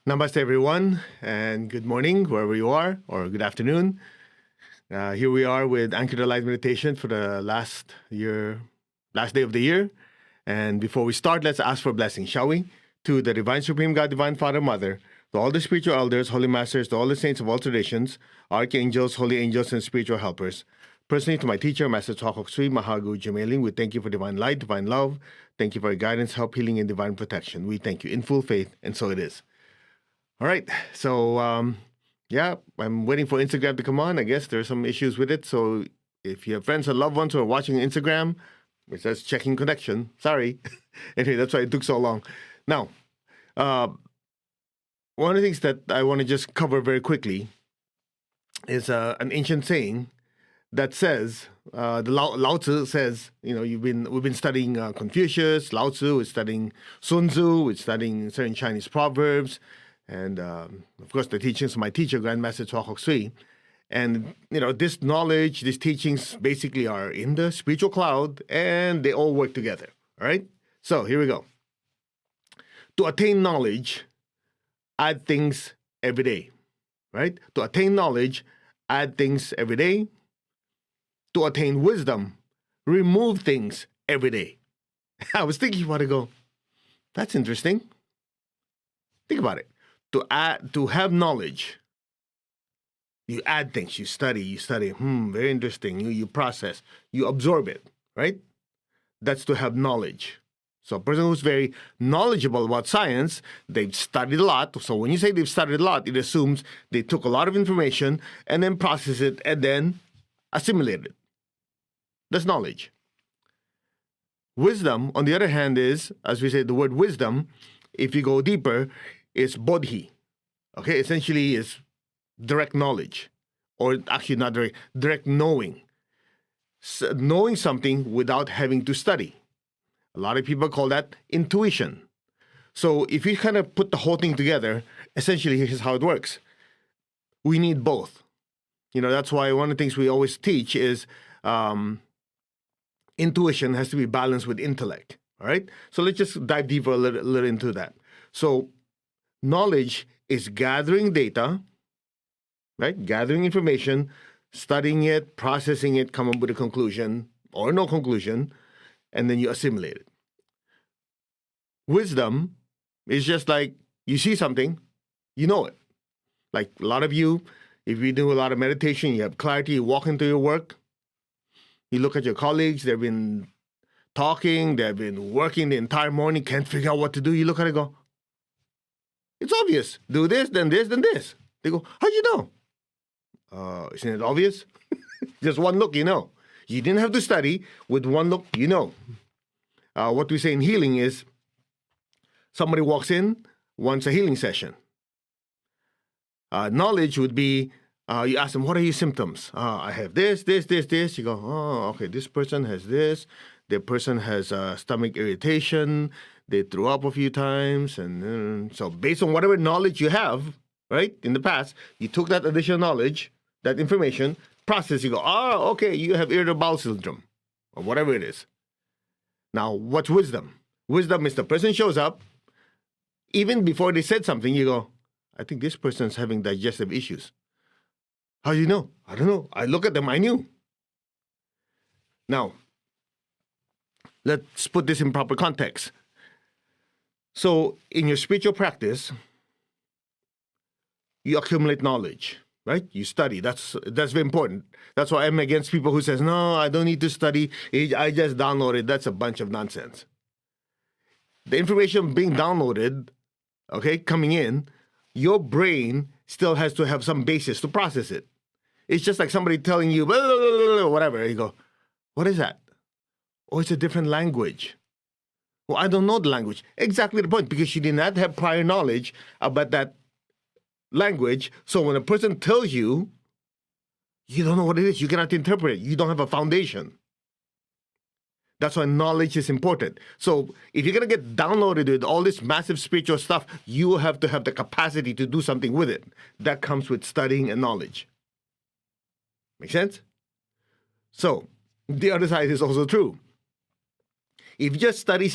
Namaste, everyone, and good morning, wherever you are, or good afternoon. Here we are with Anchor to Light meditation for the last day of the year. And before we start, let's ask for a blessing, shall we? To the Divine Supreme God, Divine Father, Mother, to all the spiritual elders, holy masters, to all the saints of all traditions, archangels, holy angels, and spiritual helpers. Personally, to my teacher, Master Chokok Sri Mahagu Jumeling, we thank you for divine light, divine love. Thank you for your guidance, help, healing, and divine protection. We thank you in full faith, and so it is. All right, so I'm waiting for Instagram to come on. I guess there's some issues with it. So if you have friends or loved ones who are watching Instagram, it says checking connection. Sorry. Anyway, that's why it took so long. Now, one of the things that I want to just cover very quickly is an ancient saying that says, the Lao Tzu says, we've been studying Confucius, Lao Tzu is studying Sun Tzu, we're studying certain Chinese proverbs, and of course the teachings of my teacher, Grandmaster Chokok Sui. And this knowledge, these teachings basically are in the spiritual cloud, and they all work together. All right. So here we go. To attain knowledge, add things every day. Right. To attain knowledge, add things every day. To attain wisdom, remove things every day. I was thinking about it. Go. That's interesting. Think about it. To have knowledge, you add things, you study, very interesting, you process, you absorb it, right? That's to have knowledge. So a person who's very knowledgeable about science, they've studied a lot. So when you say they've studied a lot, it assumes they took a lot of information and then processed it and then assimilated it. That's knowledge. Wisdom, on the other hand, is, as we say, the word wisdom, if you go deeper, is bodhi. Okay, essentially is direct knowledge, or actually not direct knowing. So knowing something without having to study. A lot of people call that intuition. So if you kind of put the whole thing together, essentially here's how it works. We need both. That's why one of the things we always teach is intuition has to be balanced with intellect. All right. So let's just dive deeper a little into that. So knowledge is gathering data, right? Gathering information, studying it, processing it, come up with a conclusion or no conclusion, and then you assimilate it. Wisdom is just like you see something, you know it. Like a lot of you, if you do a lot of meditation, you have clarity, you walk into your work, you look at your colleagues, they've been talking, they've been working the entire morning, can't figure out what to do. You look at it and go, it's obvious. Do this, then this, then this. They go, how'd you know? Isn't it obvious? Just one look, you know. You didn't have to study. With one look, you know. What we say in healing is somebody walks in, wants a healing session. Knowledge would be, you ask them, what are your symptoms? I have this. You go, oh, okay, this person has this. The person has stomach irritation. They threw up a few times. And so based on whatever knowledge you have, right, in the past, you took that additional knowledge, that information, process, you go, okay, you have irritable bowel syndrome, or whatever it is. Now, what's wisdom? Wisdom is the person shows up, even before they said something, you go, I think this person's having digestive issues. How do you know? I don't know. I look at them, I knew. Now, let's put this in proper context. So, in your spiritual practice, you accumulate knowledge, right? You study. That's very important. That's why I'm against people who says, no, I don't need to study. I just download it. That's a bunch of nonsense. The information being downloaded, okay, coming in, your brain still has to have some basis to process it. It's just like somebody telling you, blah, blah, blah, blah, whatever. You go, what is that? Oh, it's a different language. Well, I don't know the language. Exactly the point, because you did not have prior knowledge about that language. So when a person tells you, you don't know what it is, you cannot interpret it. You don't have a foundation. That's why knowledge is important. So if you're going to get downloaded with all this massive spiritual stuff, you have to have the capacity to do something with it. That comes with studying and knowledge. Make sense? So the other side is also true. If you just study,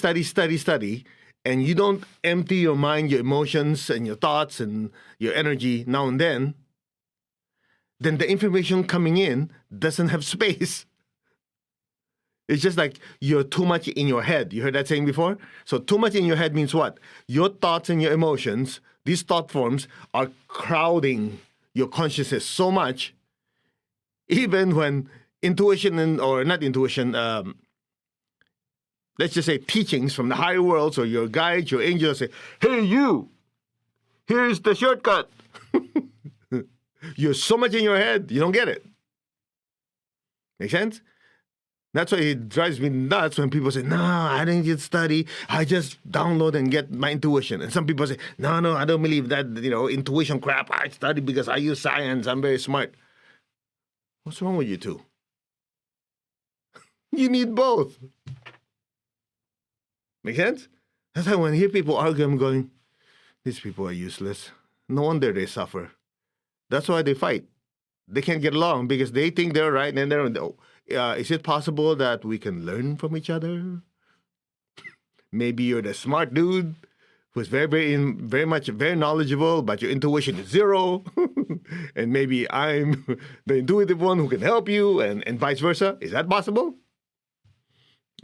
and you don't empty your mind, your emotions, and your thoughts and your energy now and then the information coming in doesn't have space. It's just like you're too much in your head. You heard that saying before? So too much in your head means what? Your thoughts and your emotions, these thought forms, are crowding your consciousness so much, even when intuition, or not intuition, let's just say teachings from the higher worlds or your guides, your angels say, hey, you, here's the shortcut. You're so much in your head, you don't get it. Make sense? That's why it drives me nuts when people say, no, I didn't just study. I just download and get my intuition. And some people say, no, I don't believe that, intuition crap. I study because I use science. I'm very smart. What's wrong with you two? You need both. Make sense? That's why when I hear people argue, I'm going, these people are useless. No wonder they suffer. That's why they fight. They can't get along because they think they're right and they're... is it possible that we can learn from each other? Maybe you're the smart dude who's very knowledgeable, but your intuition is zero. And maybe I'm the intuitive one who can help you, and vice versa. Is that possible?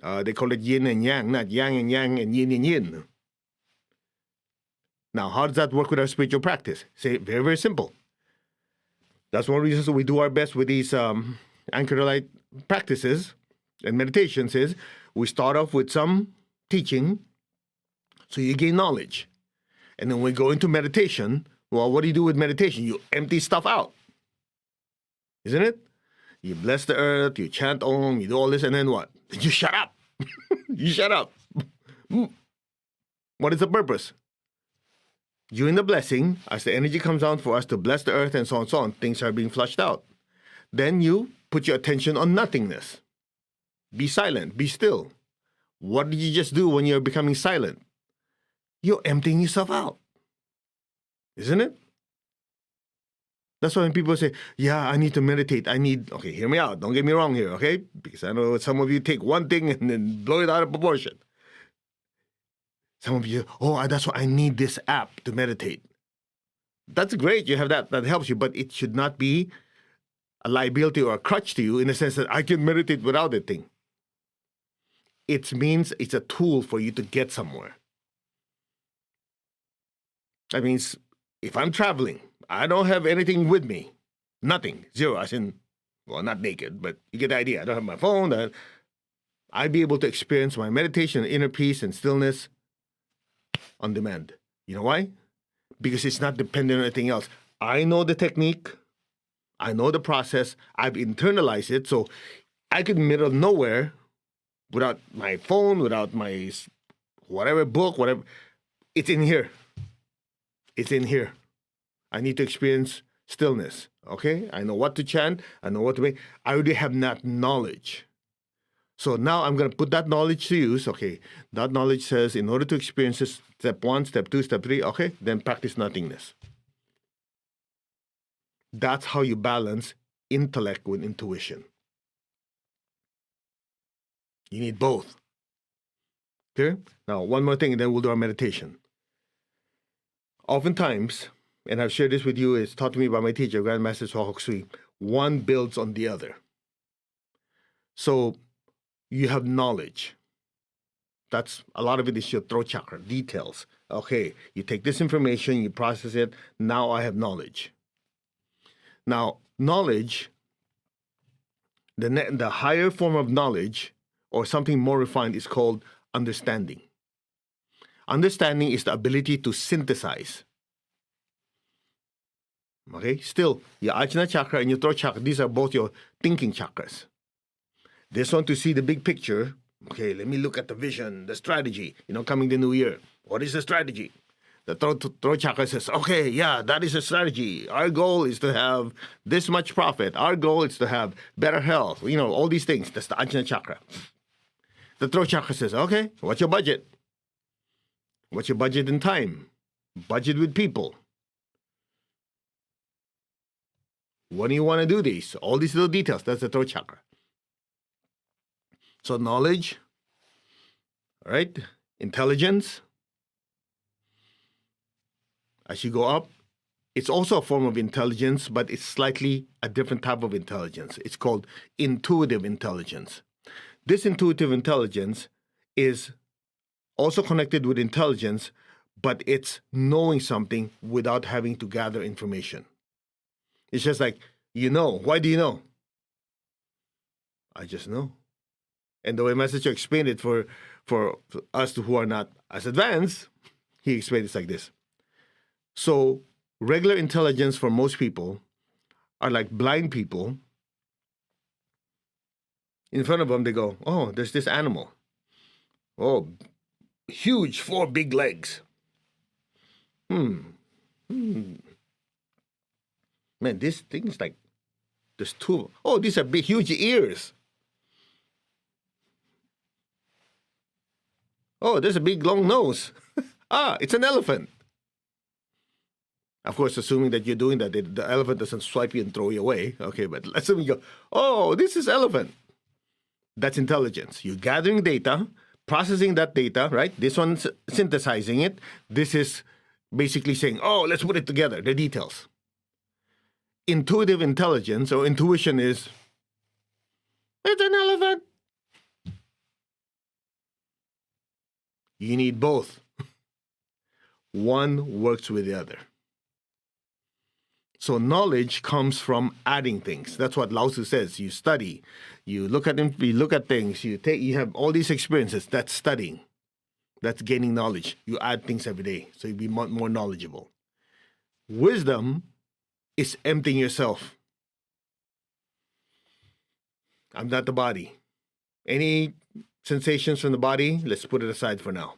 They call it yin and yang, not yang and yang and yin and yin. Now, how does that work with our spiritual practice? Say, very, very simple. That's one reason we do our best with these anchor-light practices and meditations is we start off with some teaching so you gain knowledge. And then we go into meditation. Well, what do you do with meditation? You empty stuff out. Isn't it? You bless the earth, you chant Om, you do all this, and then what? You shut up. You shut up. What is the purpose? During the blessing, as the energy comes down for us to bless the earth and so on, things are being flushed out. Then you put your attention on nothingness. Be silent. Be still. What did you just do when you're becoming silent? You're emptying yourself out. Isn't it? That's why when people say, yeah, I need to meditate. Okay, hear me out. Don't get me wrong here, okay? Because I know some of you take one thing and then blow it out of proportion. Some of you, that's why I need this app to meditate. That's great. You have that helps you, but it should not be a liability or a crutch to you in the sense that I can meditate without the thing. It means it's a tool for you to get somewhere. That means if I'm traveling, I don't have anything with me. Nothing. Zero. As in, well, not naked, but you get the idea. I don't have my phone. I'd be able to experience my meditation, inner peace, and stillness on demand. You know why? Because it's not dependent on anything else. I know the technique. I know the process. I've internalized it. So I could, in the middle of nowhere, without my phone, without my whatever book, whatever. It's in here. It's in here. I need to experience stillness. Okay? I know what to chant. I know what to make. I already have that knowledge. So now I'm going to put that knowledge to use. Okay, that knowledge says in order to experience this, step 1, step 2, step 3, okay, then practice nothingness. That's how you balance intellect with intuition. You need both. Okay? Now, one more thing, and then we'll do our meditation. Oftentimes, and I've shared this with you, it's taught to me by my teacher, Grandmaster Swahok Sui, one builds on the other. So, you have knowledge. That's a lot of it is your throat chakra, details. Okay, you take this information, you process it, now I have knowledge. Now, knowledge, the higher form of knowledge, or something more refined, is called understanding. Understanding is the ability to synthesize. Okay, still, your Ajna chakra and your throat chakra, these are both your thinking chakras. This one to see the big picture. Okay, let me look at the vision, the strategy, coming the new year. What is the strategy? The throat chakra says, okay, yeah, that is a strategy. Our goal is to have this much profit. Our goal is to have better health. All these things. That's the Ajna chakra. The throat chakra says, okay, what's your budget? What's your budget in time? Budget with people. When do you want to do these? All these little details. That's the throat chakra. So knowledge, all right, intelligence, As you go up, it's also a form of intelligence, but it's slightly a different type of intelligence. It's called intuitive intelligence. This intuitive intelligence is also connected with intelligence, but it's knowing something without having to gather information. It's just like, why do you know? I just know. And the way Master Cho explained it for us who are not as advanced, he explained it like this. So regular intelligence for most people are like blind people. In front of them, they go, oh, there's this animal. Oh, huge, 4 big legs. Man, this thing is like, there's 2. Oh, these are big, huge ears. Oh, there's a big, long nose. It's an elephant. Of course, assuming that you're doing that, the elephant doesn't swipe you and throw you away. Okay, but let's assume you go, oh, this is elephant. That's intelligence. You're gathering data, processing that data, right? This one's synthesizing it. This is basically saying, oh, let's put it together, the details. Intuitive intelligence or intuition is, it's an elephant. You need both. One works with the other. So knowledge comes from adding things. That's what Lao Tzu says. You study, you look at things, you have all these experiences. That's studying. That's gaining knowledge. You add things every day, so you be more knowledgeable. Wisdom is emptying yourself. I'm not the body. Any sensations from the body, let's put it aside for now.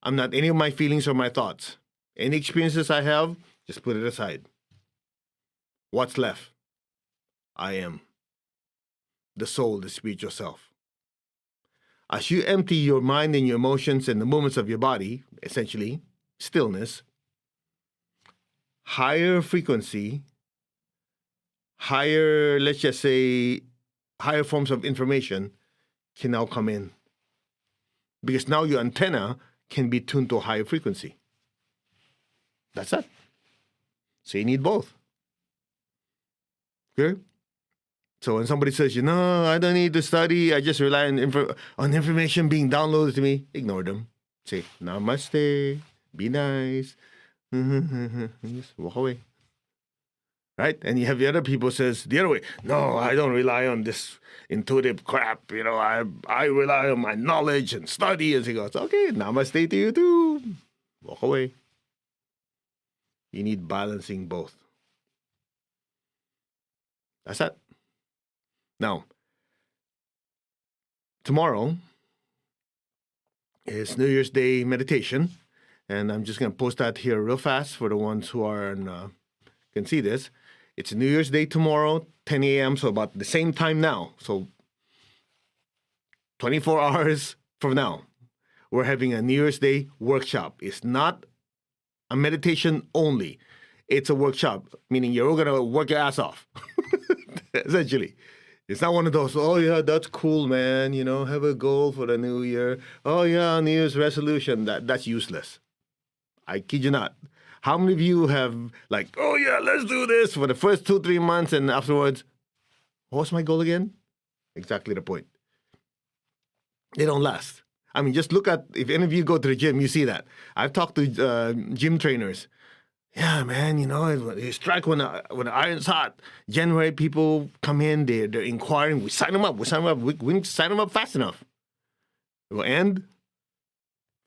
I'm not any of my feelings or my thoughts. Any experiences I have, just put it aside. What's left? I am. The soul, the spiritual self. As you empty your mind and your emotions and the movements of your body, essentially, stillness, higher frequency, higher, let's just say, higher forms of information can now come in. Because now your antenna can be tuned to a higher frequency. That's it. So you need both. Okay? So when somebody says, I don't need to study, I just rely on information being downloaded to me, ignore them. Say, namaste, be nice. Just walk away. Right? And you have the other people says the other way, no, I don't rely on this intuitive crap. I rely on my knowledge and study. And he goes, okay, namaste to you too. Walk away. You need balancing both. That's it. Now, tomorrow is New Year's Day meditation. And I'm just going to post that here real fast for the ones who can see this. It's New Year's Day tomorrow, 10 a.m., so about the same time now. So 24 hours from now, we're having a New Year's Day workshop. It's not a meditation only. It's a workshop, meaning you're all going to work your ass off, essentially. It's not one of those, oh, yeah, that's cool, man. Have a goal for the new year. Oh, yeah, New Year's resolution. That's useless. I kid you not. How many of you have oh yeah, let's do this for the first 2-3 months and afterwards, what's my goal again? Exactly the point. They don't last. I mean, just look at, if any of you go to the gym, you see that. I've talked to gym trainers. Yeah, man, you strike when the iron's hot. January, people come in, they're inquiring. We sign them up. We didn't sign them up fast enough. It will end.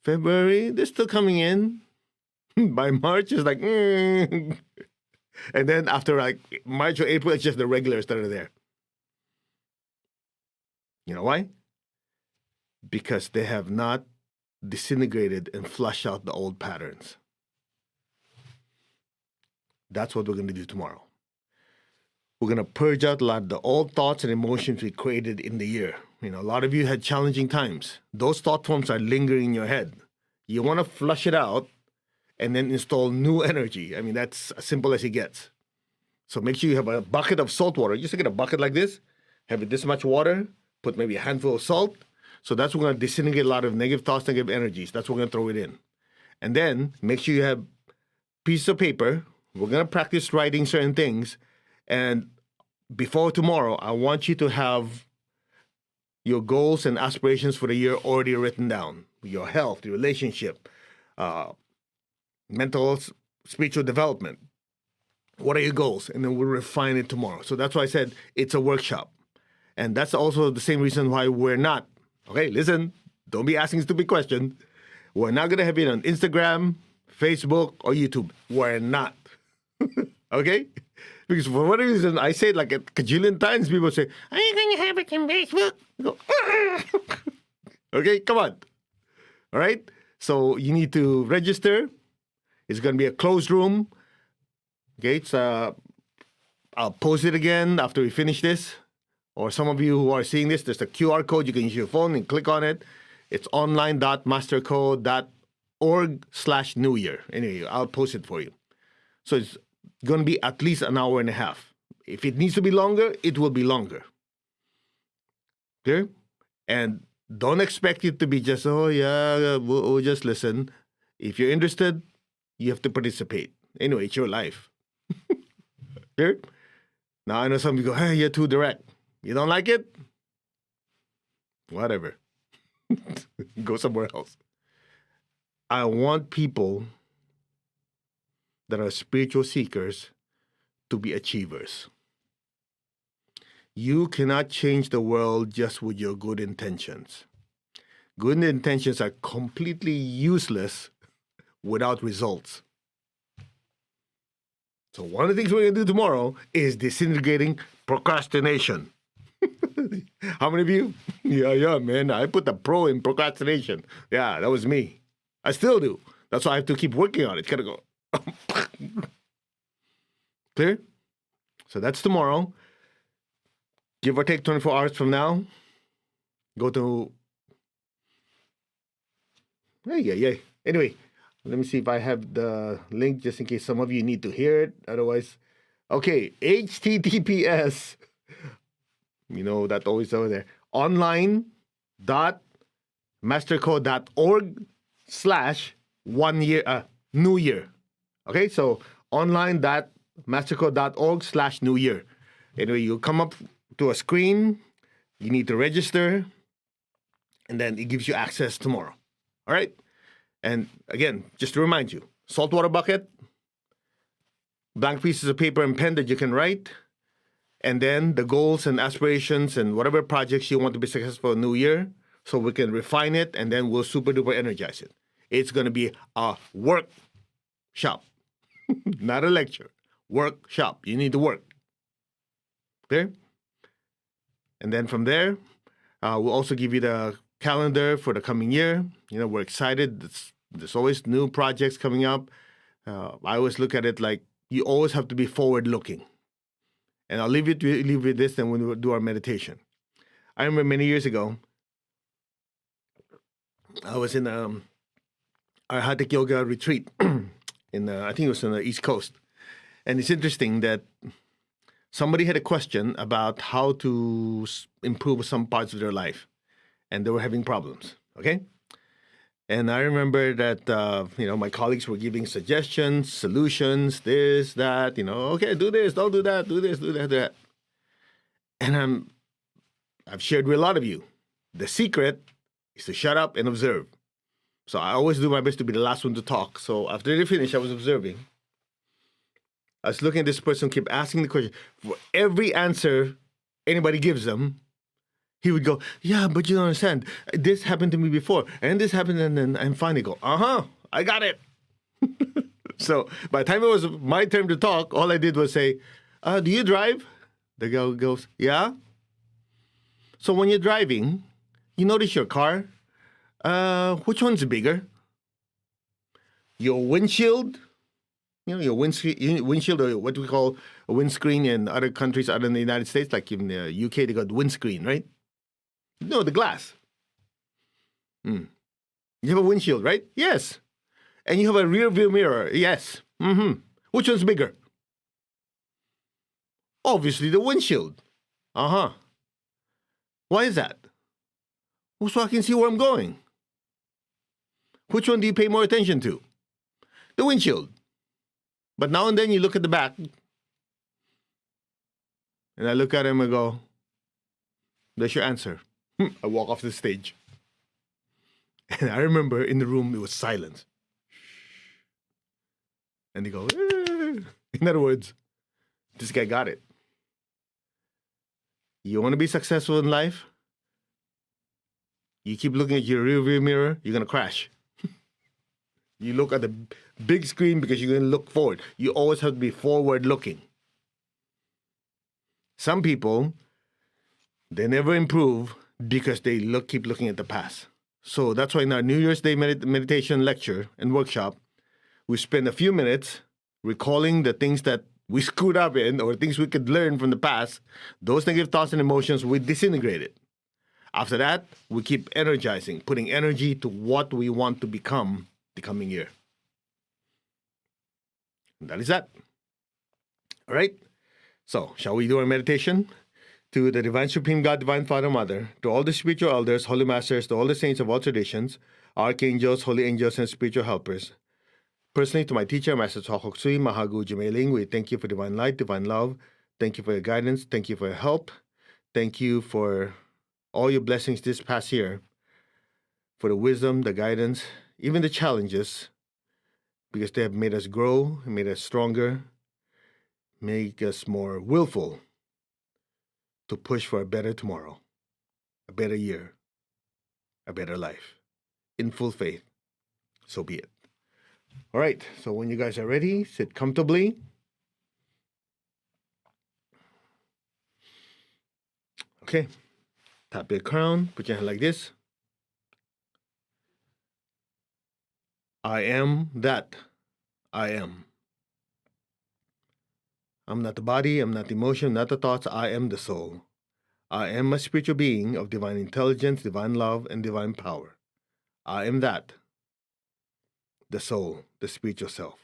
February, they're still coming in. By March, it's like, And then after March or April, it's just the regulars that are there. You know why? Because they have not disintegrated and flushed out the old patterns. That's what we're going to do tomorrow. We're going to purge out a lot of the old thoughts and emotions we created in the year. A lot of you had challenging times. Those thought forms are lingering in your head. You want to flush it out and then install new energy. I mean, that's as simple as it gets. So make sure you have a bucket of salt water. Just get a bucket like this, have it this much water, put maybe a handful of salt. So that's what we're going to disintegrate a lot of negative thoughts, negative energies. That's what we're going to throw it in. And then make sure you have pieces of paper. We're going to practice writing certain things. And before tomorrow, I want you to have your goals and aspirations for the year already written down. Your health, your relationship, mental, spiritual development. What are your goals? And then we'll refine it tomorrow. So that's why I said it's a workshop. And that's also the same reason why we're not. Okay, listen, don't be asking stupid questions. We're not going to have it on Instagram, Facebook, or YouTube. We're not. Okay? Because for whatever reason, I say it like a cajillion times. People say, are you going to have it on Facebook? I go, okay, come on. All right? So you need to register. It's going to be a closed room. Okay, so I'll post it again after we finish this. Or some of you who are seeing this, there's a QR code. You can use your phone and click on it. It's online.mastercode.org/New Year. Anyway, I'll post it for you. So it's going to be at least an hour and a half. If it needs to be longer, it will be longer. Clear? And don't expect it to be just, oh, yeah, we'll just listen. If you're interested, you have to participate. Anyway, it's your life. Clear? Now, I know some of you go, hey, you're too direct. You don't like it? Whatever. Go somewhere else. I want people that are spiritual seekers to be achievers. You cannot change the world just with your good intentions. Good intentions are completely useless without results. So one of the things we're going to do tomorrow is disintegrating procrastination. How many of you? Yeah, man. I put the pro in procrastination. Yeah, that was me. I still do. That's why I have to keep working on it. It's got to go. Clear? So that's tomorrow. Give or take 24 hours from now. Go to... Hey. Anyway, let me see if I have the link just in case some of you need to hear it. Otherwise... Okay, HTTPS... You know, that always over there. Online.mastercode.org/1 year, New Year. Okay, so online.mastercode.org/New Year. Anyway, you come up to a screen, you need to register, and then it gives you access tomorrow. All right? And again, just to remind you, saltwater bucket, blank pieces of paper and pen that you can write, and then the goals and aspirations and whatever projects you want to be successful in New Year, so we can refine it, and then we'll super duper energize it. It's going to be a workshop, not a lecture. Workshop. You need to work. Okay? And then from there, we'll also give you the calendar for the coming year. You know, we're excited. There's always new projects coming up. I always look at it like you always have to be forward-looking. And I'll leave with this, then when we do our meditation. I remember many years ago, I was in our Hatha Yoga retreat in I think it was on the East Coast. And it's interesting that somebody had a question about how to improve some parts of their life. And they were having problems, okay? And I remember that, my colleagues were giving suggestions, solutions, this, that, okay, do this, don't do that, do this, do that, do that. And I've shared with a lot of you, the secret is to shut up and observe. So I always do my best to be the last one to talk. So after they finished, I was observing. I was looking at this person, keep asking the question. For every answer anybody gives them, he would go, yeah, but you don't understand. This happened to me before, and this happened, and then I'm finally go, I got it. So by the time it was my turn to talk, all I did was say, do you drive? The girl goes, yeah. So when you're driving, you notice your car, which one's bigger? Your windshield? Your windshield, or what we call a windscreen in other countries other than the United States, like in the UK, they got windscreen, right? No, the glass. You have a windshield, right? Yes. And you have a rear view mirror. Yes. Which one's bigger? Obviously, the windshield. Why is that? Well, so I can see where I'm going. Which one do you pay more attention to? The windshield. But now and then you look at the back, and I look at him and go, "That's your answer." I walk off the stage. And I remember in the room, it was silence. And they go, "Eh." In other words, this guy got it. You want to be successful in life? You keep looking at your rearview mirror, you're going to crash. You look at the big screen because you're going to look forward. You always have to be forward looking. Some people, they never improve because they keep looking at the past. So that's why in our New Year's Day meditation lecture and workshop, we spend a few minutes recalling the things that we screwed up in or things we could learn from the past. Those negative thoughts and emotions, we disintegrate it. After that, we keep energizing, putting energy to what we want to become the coming year. And that is that. All right? So, shall we do our meditation? To the Divine Supreme God, Divine Father, Mother, to all the spiritual elders, holy masters, to all the saints of all traditions, archangels, holy angels, and spiritual helpers. Personally, to my teacher, Master Chokok Sui, Mahagu Jumeling, we thank you for divine light, divine love. Thank you for your guidance. Thank you for your help. Thank you for all your blessings this past year, for the wisdom, the guidance, even the challenges, because they have made us grow, made us stronger, make us more willful to push for a better tomorrow, a better year, a better life. In full faith, so be it. All right, so when you guys are ready, sit comfortably. Okay, tap your crown, put your hand like this. I am that I am. I'm not the body, I'm not the emotion, not the thoughts, I am the soul. I am a spiritual being of divine intelligence, divine love, and divine power. I am that, the soul, the spiritual self.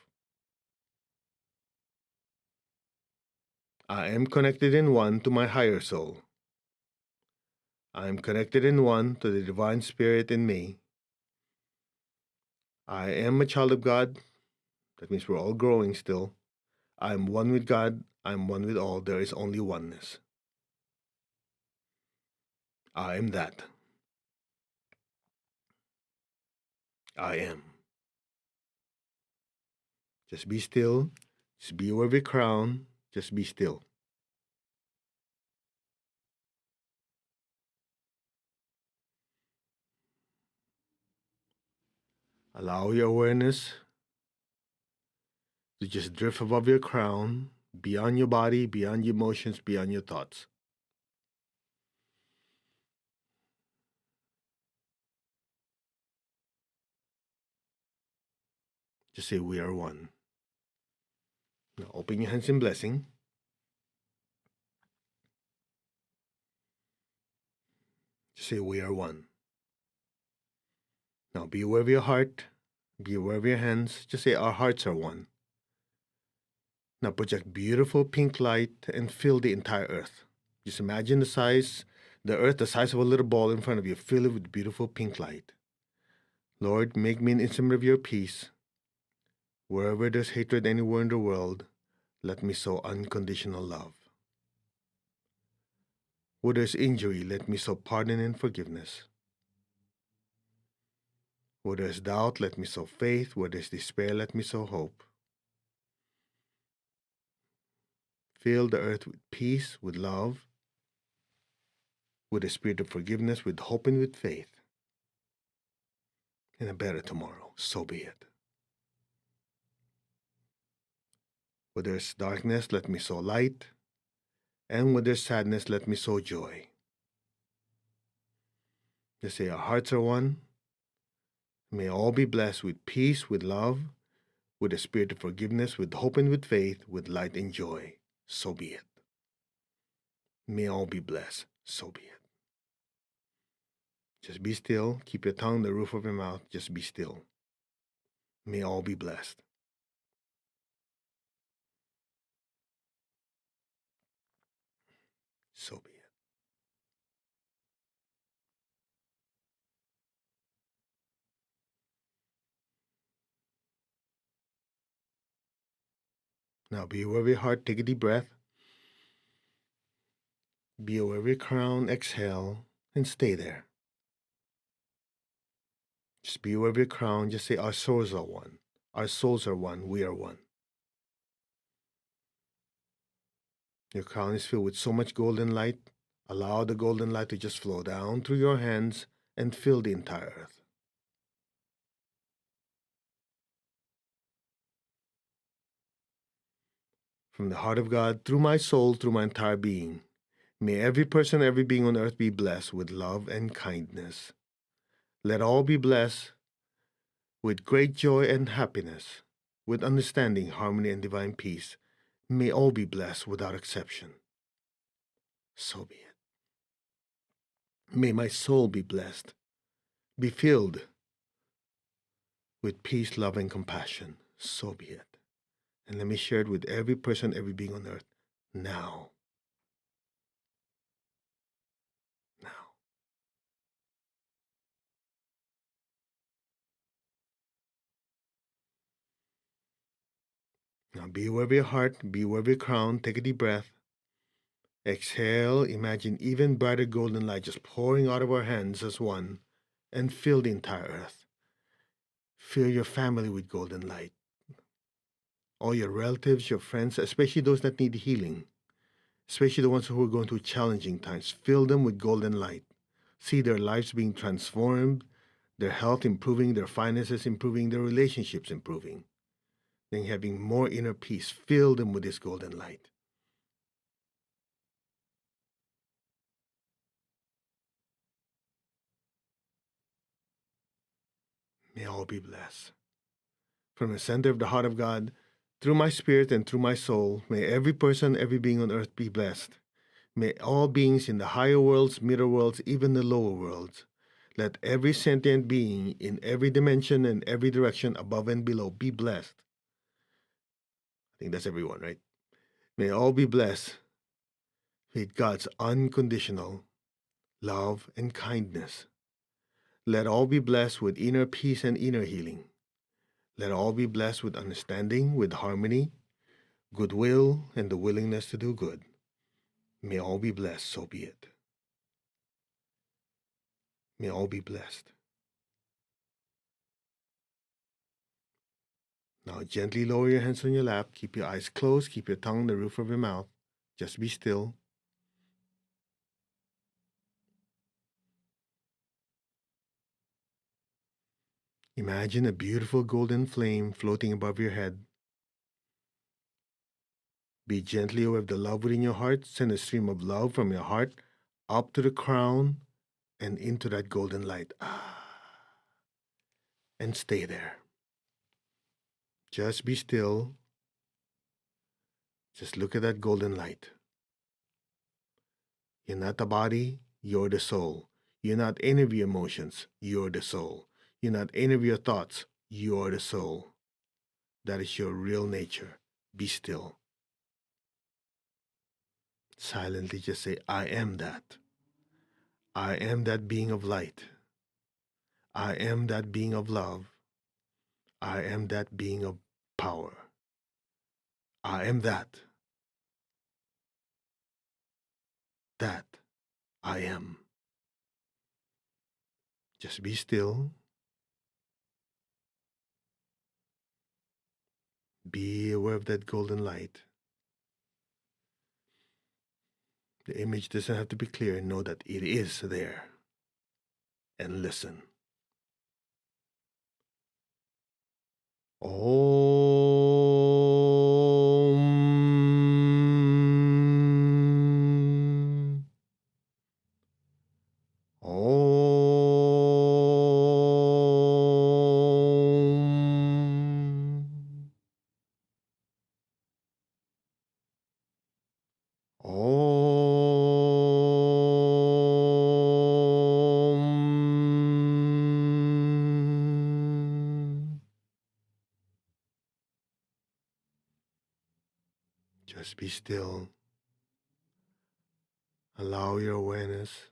I am connected in one to my higher soul. I am connected in one to the divine spirit in me. I am a child of God. That means we're all growing still. I am one with God. I am one with all. There is only oneness. I am that. I am. Just be still. Just be aware of your crown. Just be still. Allow your awareness to just drift above your crown, beyond your body, beyond your emotions, beyond your thoughts. Just say, we are one. Now open your hands in blessing. Just say, we are one. Now be aware of your heart. Be aware of your hands. Just say, our hearts are one. Now project beautiful pink light and fill the entire earth. Just imagine the earth the size of a little ball in front of you. Fill it with beautiful pink light. Lord, make me an instrument of your peace. Wherever there's hatred anywhere in the world, let me sow unconditional love. Where there's injury, let me sow pardon and forgiveness. Where there's doubt, let me sow faith. Where there's despair, let me sow hope. Fill the earth with peace, with love, with a spirit of forgiveness, with hope and with faith. And a better tomorrow. So be it. Where there's darkness, let me sow light. And where there's sadness, let me sow joy. Just say our hearts are one. May all be blessed with peace, with love, with a spirit of forgiveness, with hope and with faith, with light and joy. So be it. May all be blessed. So be it. Just be still. Keep your tongue on the roof of your mouth. Just be still. May all be blessed. So be it. Now be aware of your heart. Take a deep breath. Be aware of your crown. Exhale and stay there. Just be aware of your crown. Just say, our souls are one. Our souls are one. We are one. Your crown is filled with so much golden light. Allow the golden light to just flow down through your hands and fill the entire earth. From the heart of God, through my soul, through my entire being, may every person, every being on earth be blessed with love and kindness. Let all be blessed with great joy and happiness, with understanding, harmony, and divine peace. May all be blessed without exception. So be it. May my soul be blessed, be filled with peace, love, and compassion. So be it. And let me share it with every person, every being on earth now. Now. Now be aware of your heart, be aware of your crown, take a deep breath. Exhale, imagine even brighter golden light just pouring out of our hands as one and fill the entire earth. Fill your family with golden light. All your relatives, your friends, especially those that need healing, especially the ones who are going through challenging times, fill them with golden light. See their lives being transformed, their health improving, their finances improving, their relationships improving. Then having more inner peace, fill them with this golden light. May all be blessed. From the center of the heart of God, through my spirit and through my soul, may every person, every being on earth be blessed. May all beings in the higher worlds, middle worlds, even the lower worlds, let every sentient being in every dimension and every direction above and below be blessed. I think that's everyone, right? May all be blessed with God's unconditional love and kindness. Let all be blessed with inner peace and inner healing. Let all be blessed with understanding, with harmony, goodwill, and the willingness to do good. May all be blessed, so be it. May all be blessed. Now gently lower your hands on your lap. Keep your eyes closed. Keep your tongue on the roof of your mouth. Just be still. Imagine a beautiful golden flame floating above your head. Be gently aware of the love within your heart. Send a stream of love from your heart up to the crown and into that golden light. And stay there. Just be still. Just look at that golden light. You're not the body, you're the soul. You're not any of your emotions, you're the soul. You're not any of your thoughts, you're the soul. That is your real nature. Be still. Silently just say, I am that. I am that being of light. I am that being of love. I am that being of power. I am that. That I am. Just be still. Be aware of that golden light. The image doesn't have to be clear. Know that it is there. And listen. Om. Om. Om. Just be still. Allow your awareness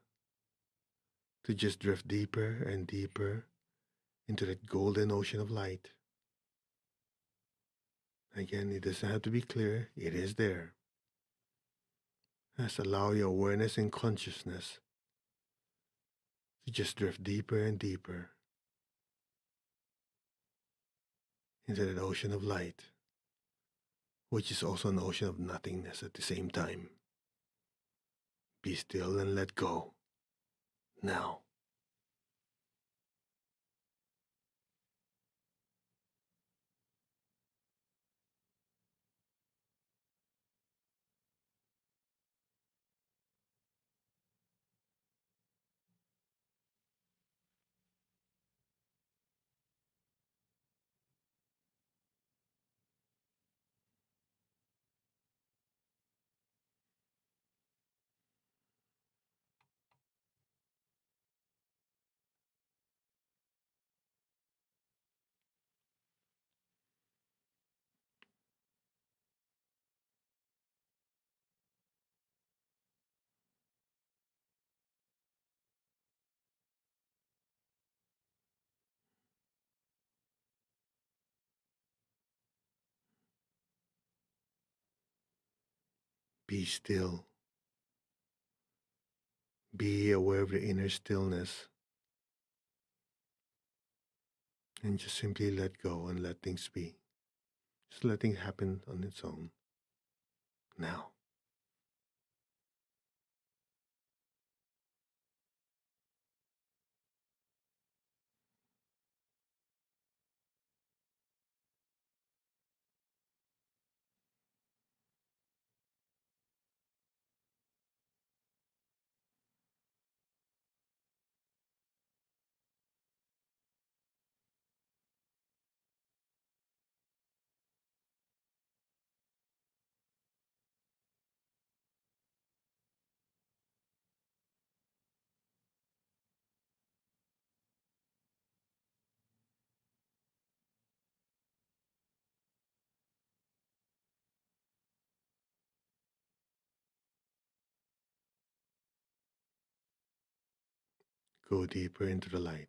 to just drift deeper and deeper into that golden ocean of light. Again, it doesn't have to be clear. It is there. Just allow your awareness and consciousness to just drift deeper and deeper into that ocean of light, which is also an ocean of nothingness at the same time. Be still and let go. Now. Be still. Be aware of the inner stillness. And just simply let go and let things be. Just let things happen on its own. Now. Go deeper into the light.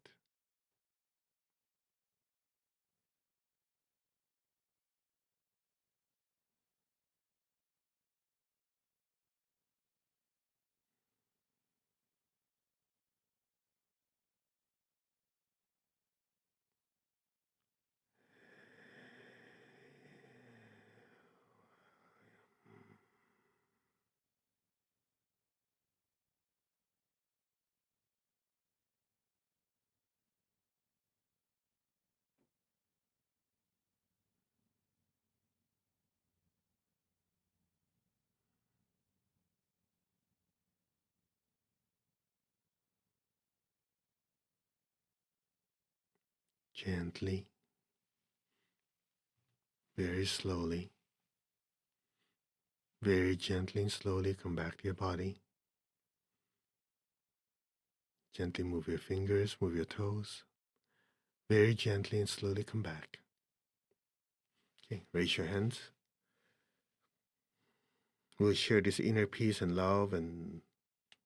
Gently, very slowly, very gently and slowly come back to your body. Gently move your fingers, move your toes. Very gently and slowly come back. Okay, raise your hands. We'll share this inner peace and love and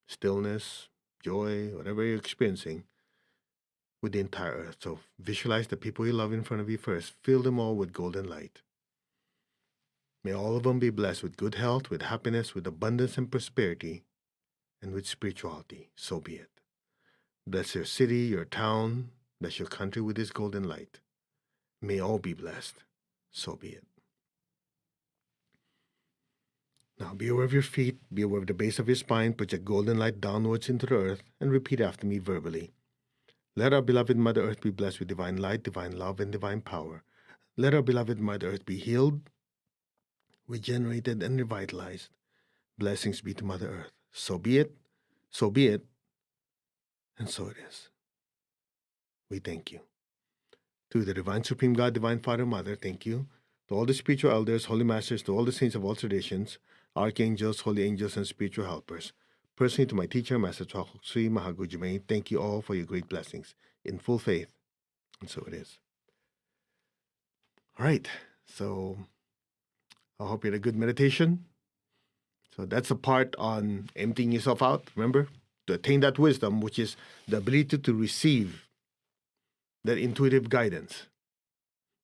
stillness, joy, whatever you're experiencing with the entire earth. So visualize the people you love in front of you first. Fill them all with golden light. May all of them be blessed with good health, with happiness, with abundance and prosperity, and with spirituality. So be it. Bless your city, your town, bless your country with this golden light. May all be blessed. So be it. Now be aware of your feet, be aware of the base of your spine, put your golden light downwards into the earth, and repeat after me verbally. Let our beloved Mother Earth be blessed with divine light, divine love, and divine power. Let our beloved Mother Earth be healed, regenerated, and revitalized. Blessings be to Mother Earth. So be it, so be it, and so it is. We thank you. To the Divine Supreme God, Divine Father, Mother, thank you. To all the spiritual elders, holy masters, to all the saints of all traditions, archangels, holy angels, and spiritual helpers. Personally, to my teacher, Master Chokok Sri Mahagujume, thank you all for your great blessings. In full faith, and so it is. All right, so I hope you had a good meditation. So that's a part on emptying yourself out, remember? To attain that wisdom, which is the ability to receive that intuitive guidance.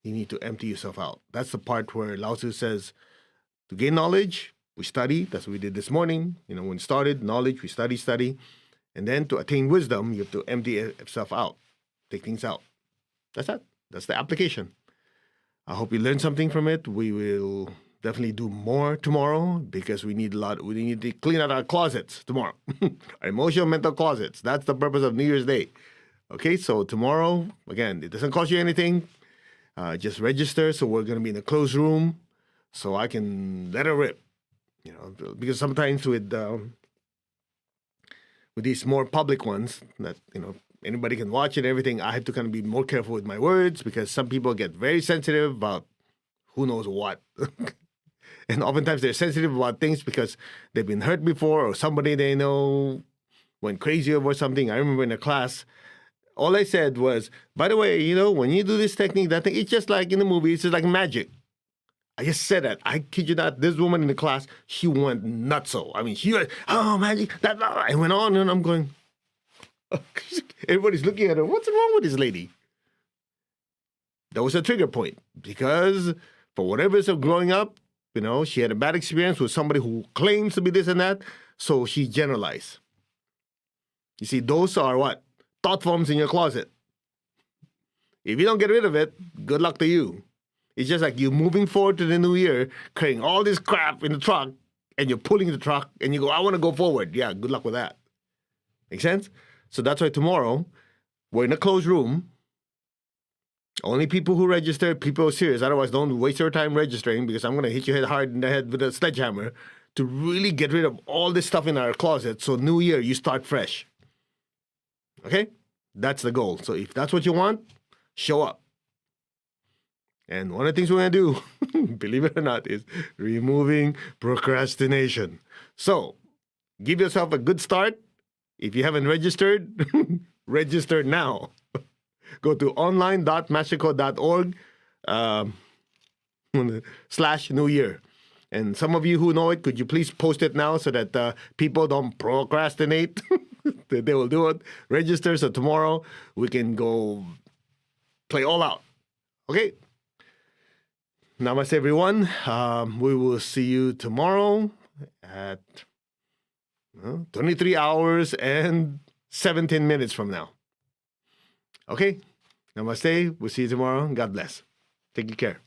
You need to empty yourself out. That's the part where Lao Tzu says, to gain knowledge, we study. That's what we did this morning. When we started, knowledge, we study. And then to attain wisdom, you have to empty yourself out, take things out. That's that. That's the application. I hope you learned something from it. We will definitely do more tomorrow because we need to clean out our closets tomorrow. Our emotional, mental closets. That's the purpose of New Year's Day. Okay, so tomorrow, again, it doesn't cost you anything. Just register. So we're going to be in a closed room so I can let it rip. Because sometimes with these more public ones that, anybody can watch it, everything, I have to kind of be more careful with my words because some people get very sensitive about who knows what. And oftentimes they're sensitive about things because they've been hurt before or somebody they know went crazy over something. I remember in a class, all I said was, by the way, when you do this technique, that thing, it's just like in the movie, it's just like magic. I just said that. I kid you not, this woman in the class, she went nutso. I mean, she went, oh, magic, that, I went on and I'm going, everybody's looking at her, what's wrong with this lady? That was a trigger point because for whatever reason of growing up, she had a bad experience with somebody who claims to be this and that, so she generalized. You see, those are what? Thought forms in your closet. If you don't get rid of it, good luck to you. It's just like you moving forward to the new year, carrying all this crap in the truck, and you're pulling the truck, and you go, I want to go forward. Yeah, good luck with that. Make sense? So that's why tomorrow, we're in a closed room. Only people who register, people who are serious. Otherwise, don't waste your time registering because I'm going to hit your head hard in the head with a sledgehammer to really get rid of all this stuff in our closet. So new year, you start fresh. Okay? That's the goal. So if that's what you want, show up. And one of the things we're going to do, believe it or not, is removing procrastination. So give yourself a good start. If you haven't registered, register now. Go to online.mastercode.org /New Year. And some of you who know it, could you please post it now so that people don't procrastinate? They will do it. Register so tomorrow we can go play all out. Okay? Namaste, everyone. We will see you tomorrow at 23 hours and 17 minutes from now. Okay? Namaste. We'll see you tomorrow. God bless. Take good care.